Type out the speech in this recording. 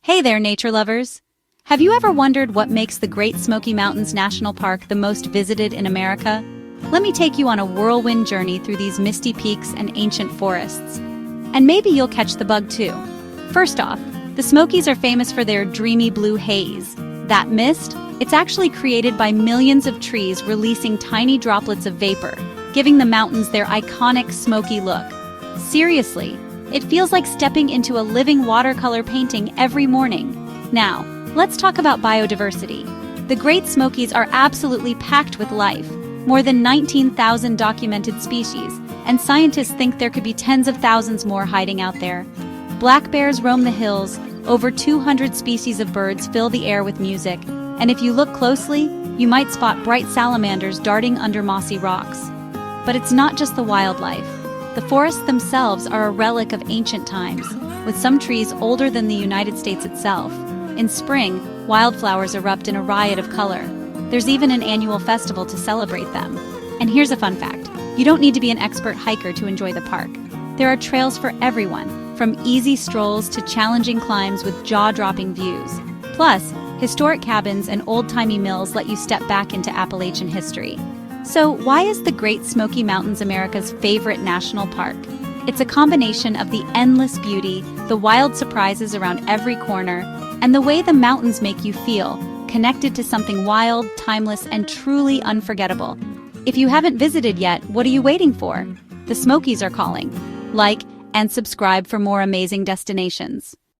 Hey there, nature lovers! Have you ever wondered what makes the Great Smoky Mountains National Park the most visited in America? Let me take you on a whirlwind journey through these misty peaks and ancient forests. And maybe you'll catch the bug too. First off, the Smokies are famous for their dreamy blue haze. That mist? It's actually created by millions of trees releasing tiny droplets of vapor, giving the mountains their iconic smoky look. Seriously, it feels like stepping into a living watercolor painting every morning. Now, let's talk about biodiversity. The Great Smokies are absolutely packed with life, more than 19,000 documented species, and scientists think there could be tens of thousands more hiding out there. Black bears roam the hills, over 200 species of birds fill the air with music, and if you look closely, you might spot bright salamanders darting under mossy rocks. But it's not just the wildlife. The forests themselves are a relic of ancient times, with some trees older than the United States itself. In spring, wildflowers erupt in a riot of color. There's even an annual festival to celebrate them. And here's a fun fact. You don't need to be an expert hiker to enjoy the park. There are trails for everyone, from easy strolls to challenging climbs with jaw-dropping views. Plus, historic cabins and old-timey mills let you step back into Appalachian history. So why is the Great Smoky Mountains America's favorite national park? It's a combination of the endless beauty, the wild surprises around every corner, and the way the mountains make you feel, connected to something wild, timeless, and truly unforgettable. If you haven't visited yet, what are you waiting for? The Smokies are calling. Like and subscribe for more amazing destinations.